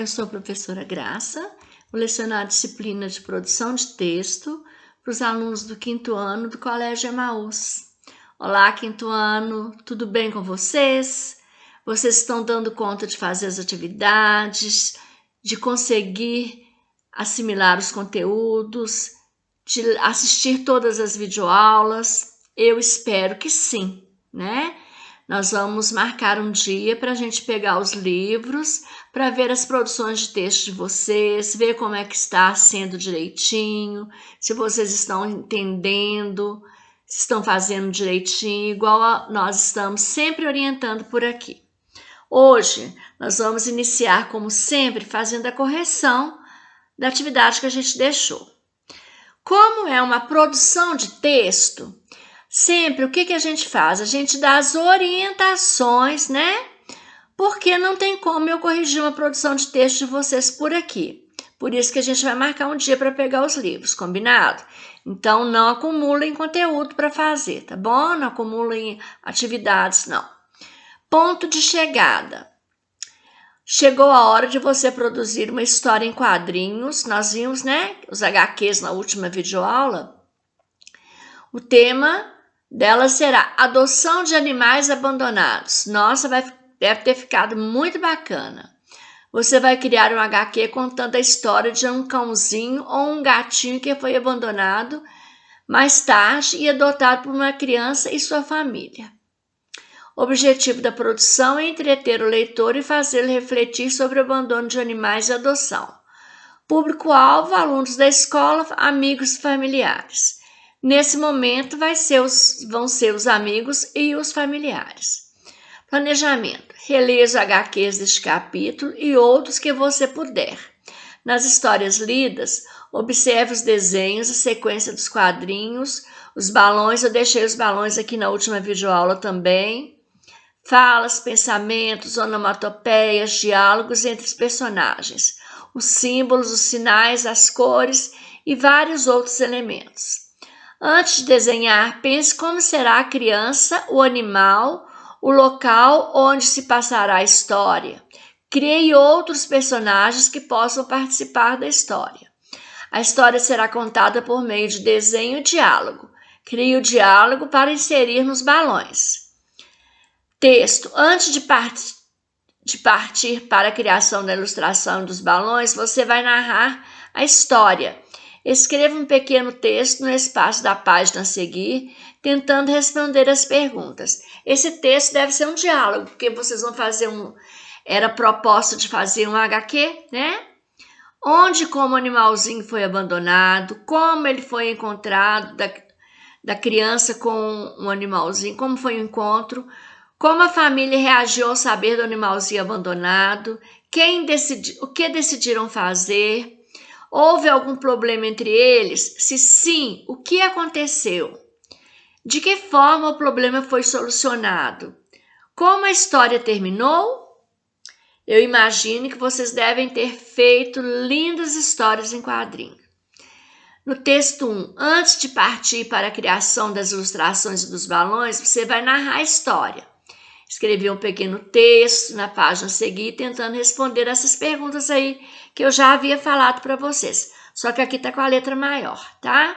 Eu sou a professora Graça, vou lecionar a disciplina de produção de texto para os alunos do 5º ano do Colégio Emaús. Olá, 5º ano, tudo bem com vocês? Vocês estão dando conta de fazer as atividades, de conseguir assimilar os conteúdos, de assistir todas as videoaulas? Eu espero que sim, né? Nós vamos marcar um dia para a gente pegar os livros, para ver as produções de texto de vocês, ver como é que está sendo direitinho, se vocês estão entendendo, se estão fazendo direitinho, igual nós estamos sempre orientando por aqui. Hoje, nós vamos iniciar, como sempre, fazendo a correção da atividade que a gente deixou. Como é uma produção de texto, sempre o que a gente faz? A gente dá as orientações, né? Porque não tem como eu corrigir uma produção de texto de vocês por aqui. Por isso que a gente vai marcar um dia para pegar os livros, combinado? Então, não acumulem conteúdo para fazer, tá bom? Não acumulem atividades, não. Ponto de chegada. Chegou a hora de você produzir uma história em quadrinhos. Nós vimos, né, os HQs na última videoaula. O tema dela será adoção de animais abandonados. Nossa, deve ter ficado muito bacana. Você vai criar um HQ contando a história de um cãozinho ou um gatinho que foi abandonado mais tarde e adotado por uma criança e sua família. O objetivo da produção é entreter o leitor e fazê-lo refletir sobre o abandono de animais e adoção. Público-alvo, alunos da escola, amigos e familiares. Nesse momento vão ser os amigos e os familiares. Planejamento. Releia os HQs deste capítulo e outros que você puder. Nas histórias lidas, observe os desenhos, a sequência dos quadrinhos, os balões. Eu deixei os balões aqui na última videoaula também. Falas, pensamentos, onomatopeias, diálogos entre os personagens, os símbolos, os sinais, as cores e vários outros elementos. Antes de desenhar, pense como será a criança, o animal, o local onde se passará a história. Crie outros personagens que possam participar da história. A história será contada por meio de desenho e diálogo. Crie o diálogo para inserir nos balões. Texto. Antes de partir para a criação da ilustração dos balões, você vai narrar a história. Escreva um pequeno texto no espaço da página a seguir, tentando responder as perguntas. Esse texto deve ser um diálogo, porque vocês vão fazer era proposta de fazer um HQ, né? Onde, como o animalzinho foi abandonado, como ele foi encontrado da criança com um animalzinho, como foi o encontro, como a família reagiu ao saber do animalzinho abandonado, o que decidiram fazer, houve algum problema entre eles? Se sim, o que aconteceu? De que forma o problema foi solucionado? Como a história terminou? Eu imagino que vocês devem ter feito lindas histórias em quadrinho. No texto 1, antes de partir para a criação das ilustrações e dos balões, você vai narrar a história. Escrever um pequeno texto na página a seguir, tentando responder essas perguntas aí que eu já havia falado para vocês. Só que aqui está com a letra maior, tá?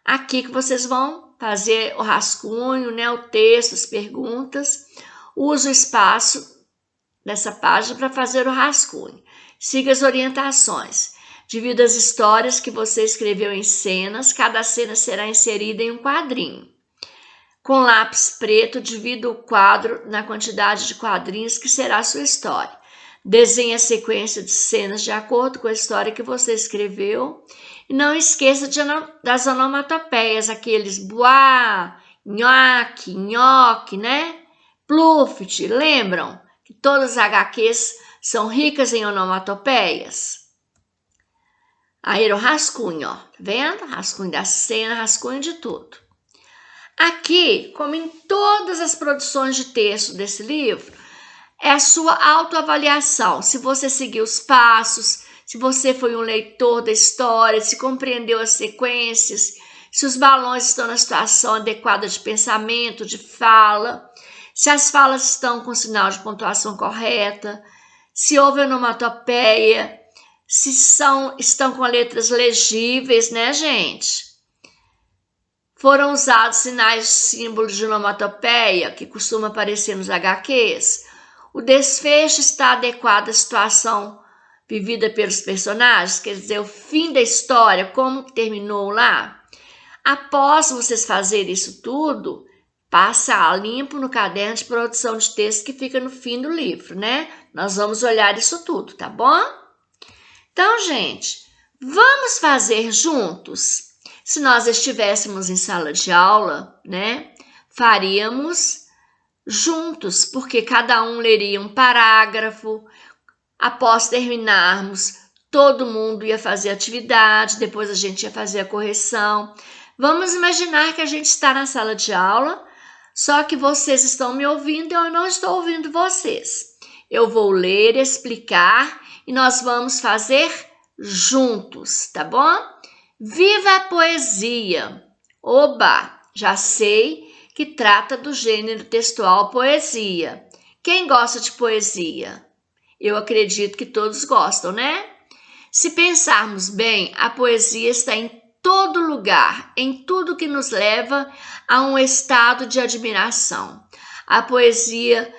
Aqui que vocês vão fazer o rascunho, né? O texto, as perguntas. Use o espaço dessa página para fazer o rascunho. Siga as orientações. Divida as histórias que você escreveu em cenas. Cada cena será inserida em um quadrinho. Com lápis preto, divida o quadro na quantidade de quadrinhos que será a sua história. Desenhe a sequência de cenas de acordo com a história que você escreveu. E não esqueça das onomatopeias, aqueles buá, nhoque, nhoque, né? Pluft, lembram que todas as HQs são ricas em onomatopeias? Aí era o rascunho, ó, tá vendo? Rascunho da cena, rascunho de tudo. Aqui, como em todas as produções de texto desse livro, é a sua autoavaliação. Se você seguiu os passos, se você foi um leitor da história, se compreendeu as sequências, se os balões estão na situação adequada de pensamento, de fala, se as falas estão com sinal de pontuação correta, se houve onomatopeia, se estão com letras legíveis, né, gente? Foram usados sinais, símbolos de onomatopeia, que costuma aparecer nos HQs. O desfecho está adequado à situação vivida pelos personagens, quer dizer, o fim da história, como terminou lá. Após vocês fazerem isso tudo, passa a limpo no caderno de produção de texto que fica no fim do livro, né? Nós vamos olhar isso tudo, tá bom? Então, gente, vamos fazer juntos? Se nós estivéssemos em sala de aula, né, faríamos juntos, porque cada um leria um parágrafo. Após terminarmos, todo mundo ia fazer atividade, depois a gente ia fazer a correção. Vamos imaginar que a gente está na sala de aula, só que vocês estão me ouvindo e eu não estou ouvindo vocês. Eu vou ler, explicar e nós vamos fazer juntos, tá bom? Viva a poesia! Oba! Já sei que trata do gênero textual poesia. Quem gosta de poesia? Eu acredito que todos gostam, né? Se pensarmos bem, a poesia está em todo lugar, em tudo que nos leva a um estado de admiração. A poesia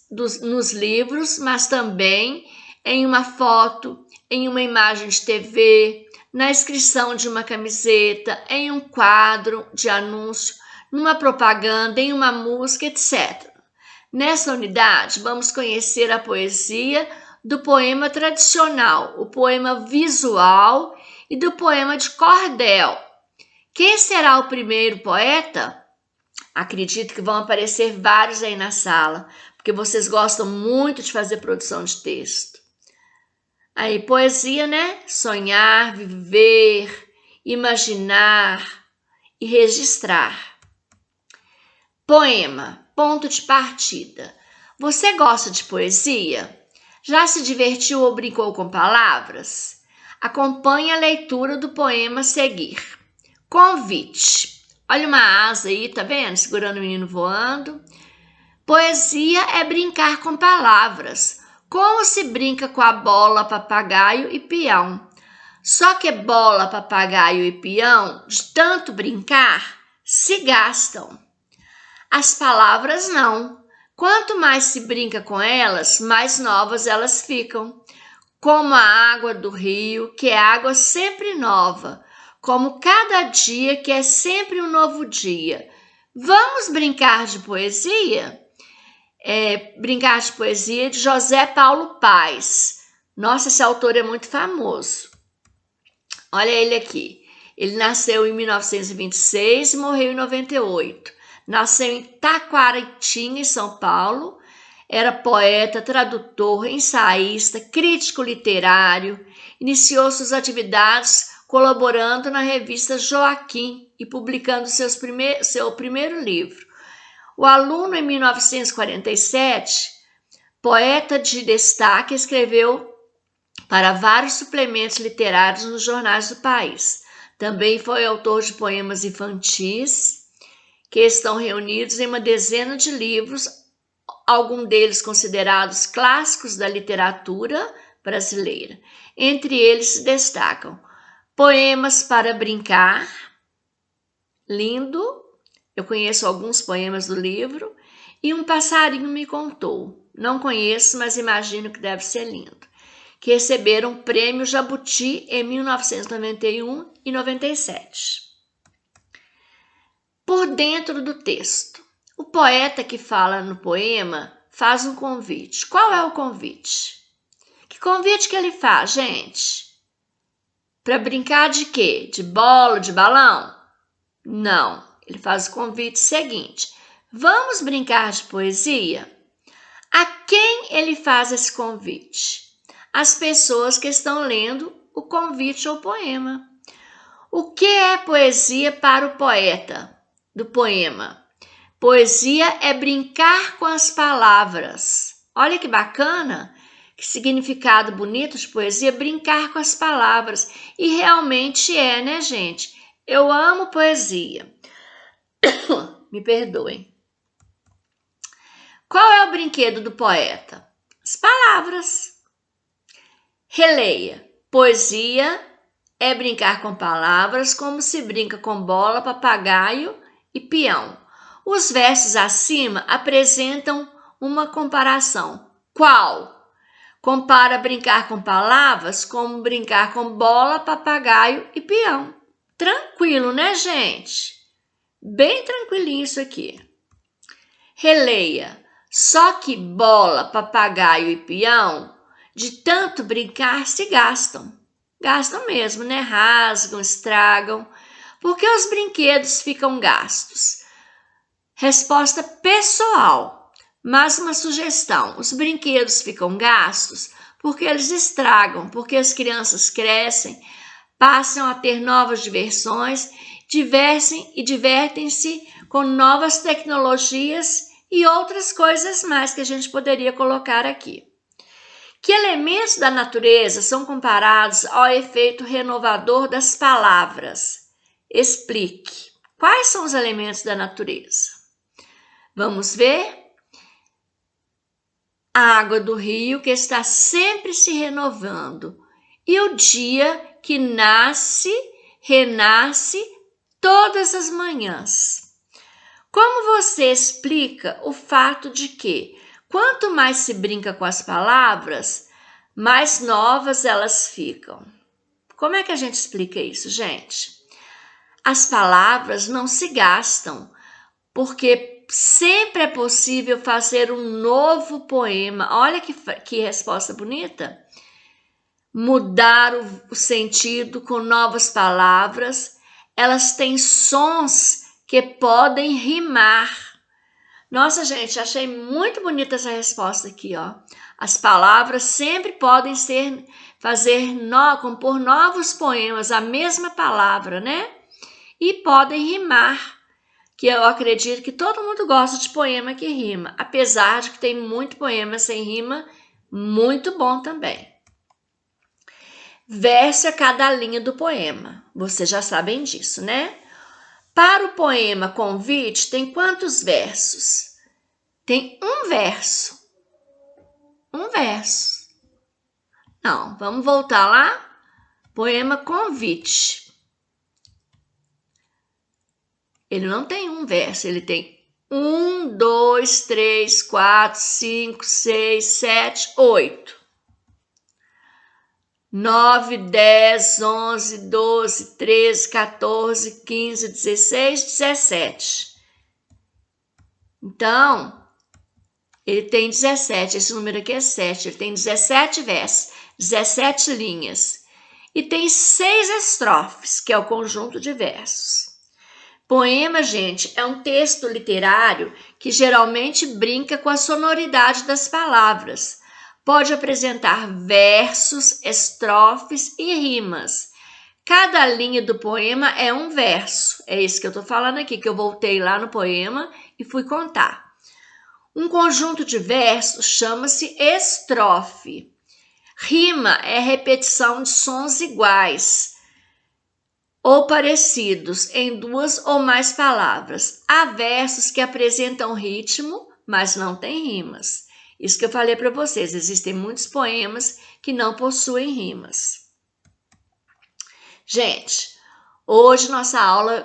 nos livros, mas também em uma foto, em uma imagem de TV, na inscrição de uma camiseta, em um quadro de anúncio, numa propaganda, em uma música, etc. Nessa unidade, vamos conhecer a poesia do poema tradicional, o poema visual e do poema de cordel. Quem será o primeiro poeta? Acredito que vão aparecer vários aí na sala, porque vocês gostam muito de fazer produção de texto. Aí, poesia, né? Sonhar, viver, imaginar e registrar. Poema, ponto de partida. Você gosta de poesia? Já se divertiu ou brincou com palavras? Acompanhe a leitura do poema a seguir. Convite. Olha uma asa aí, tá vendo? Segurando o menino voando. Poesia é brincar com palavras. Como se brinca com a bola, papagaio e peão. Só que bola, papagaio e peão, de tanto brincar, se gastam. As palavras não. Quanto mais se brinca com elas, mais novas elas ficam. Como a água do rio, que é água sempre nova. Como cada dia, que é sempre um novo dia. Vamos brincar de poesia? Brincar de poesia de José Paulo Paes. Nossa, esse autor é muito famoso. Olha ele aqui. Ele nasceu em 1926 e morreu em 98. Nasceu em Taquaritinga, em São Paulo. Era poeta, tradutor, ensaísta, crítico literário. Iniciou suas atividades colaborando na revista Joaquim e publicando seu primeiro livro. O aluno, em 1947, poeta de destaque, escreveu para vários suplementos literários nos jornais do país. Também foi autor de poemas infantis, que estão reunidos em uma dezena de livros, alguns deles considerados clássicos da literatura brasileira. Entre eles se destacam Poemas para Brincar, lindo. Eu conheço alguns poemas do livro. E Um Passarinho Me Contou. Não conheço, mas imagino que deve ser lindo. Que receberam o Prêmio Jabuti em 1991 e 97. Por dentro do texto. O poeta que fala no poema faz um convite. Qual é o convite? Que convite que ele faz, gente? Para brincar de quê? De bola, de balão? Não. Ele faz o convite seguinte: vamos brincar de poesia? A quem ele faz esse convite? As pessoas que estão lendo o convite ou poema. O que é poesia para o poeta do poema? Poesia é brincar com as palavras. Olha que bacana, que significado bonito de poesia, brincar com as palavras. E realmente é, né, gente? Eu amo poesia. Me perdoem. Qual é o brinquedo do poeta? as palavras. Releia. Poesia é brincar com palavras como se brinca com bola, papagaio e peão. Os versos acima apresentam uma comparação. Qual? Compara brincar com palavras como brincar com bola, papagaio e peão. Tranquilo, né, gente? Bem tranquilinho isso aqui. Releia. Só que bola, papagaio e peão, de tanto brincar, se gastam. Gastam mesmo, né? Rasgam, estragam. Por que os brinquedos ficam gastos? Resposta pessoal, mas uma sugestão. Os brinquedos ficam gastos porque eles estragam, porque as crianças crescem, passam a ter novas diversões, divertem-se com novas tecnologias e outras coisas mais que a gente poderia colocar aqui. Que elementos da natureza são comparados ao efeito renovador das palavras? Explique. Quais são os elementos da natureza? Vamos ver? A água do rio que está sempre se renovando e o dia que nasce, renasce todas as manhãs. Como você explica o fato de que, quanto mais se brinca com as palavras, mais novas elas ficam? Como é que a gente explica isso, gente? As palavras não se gastam, porque sempre é possível fazer um novo poema. Olha que resposta bonita. Mudar o sentido com novas palavras. Elas têm sons que podem rimar. Nossa, gente, achei muito bonita essa resposta aqui, ó. As palavras sempre podem compor novos poemas, a mesma palavra, né? E podem rimar, que eu acredito que todo mundo gosta de poema que rima, apesar de que tem muito poema sem rima, muito bom também. Verse a cada linha do poema, vocês já sabem disso, né? Para o poema Convite, tem quantos versos? Tem um verso. Um verso. Não, vamos voltar lá? Poema Convite. Ele não tem um verso, ele tem 1, 2, 3, 4, 5, 6, 7, 8. 9, 10, 11, 12, 13, 14, 15, 16, 17. Então, ele tem 17, esse número aqui é 7, ele tem 17 versos, 17 linhas. E tem 6 estrofes, que é o conjunto de versos. Poema, gente, é um texto literário que geralmente brinca com a sonoridade das palavras. Pode apresentar versos, estrofes e rimas. Cada linha do poema é um verso. É isso que eu estou falando aqui, que eu voltei lá no poema e fui contar. Um conjunto de versos chama-se estrofe. Rima é repetição de sons iguais ou parecidos em 2 ou mais palavras. Há versos que apresentam ritmo, mas não têm rimas. Isso que eu falei para vocês, existem muitos poemas que não possuem rimas. Gente, hoje nossa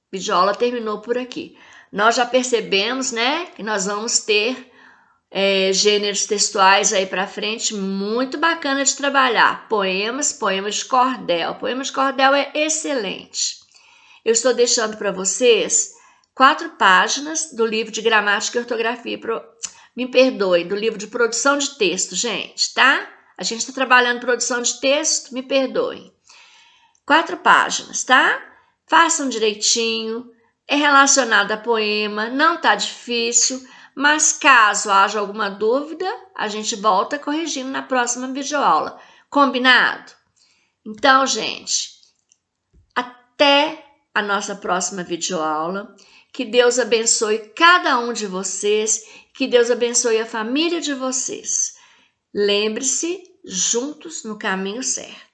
videoaula terminou por aqui. Nós já percebemos, né, que nós vamos ter gêneros textuais aí para frente, muito bacana de trabalhar. Poemas de cordel. Poema de cordel é excelente. Eu estou deixando para vocês 4 páginas do livro de gramática e ortografia. Me perdoe, do livro de produção de texto, gente, tá? A gente está trabalhando produção de texto, me perdoem. 4 páginas, tá? Façam direitinho. É relacionado a poema, não tá difícil. Mas caso haja alguma dúvida, a gente volta corrigindo na próxima videoaula. Combinado? Então, gente, até a nossa próxima videoaula. Que Deus abençoe cada um de vocês, que Deus abençoe a família de vocês. Lembre-se, juntos no caminho certo.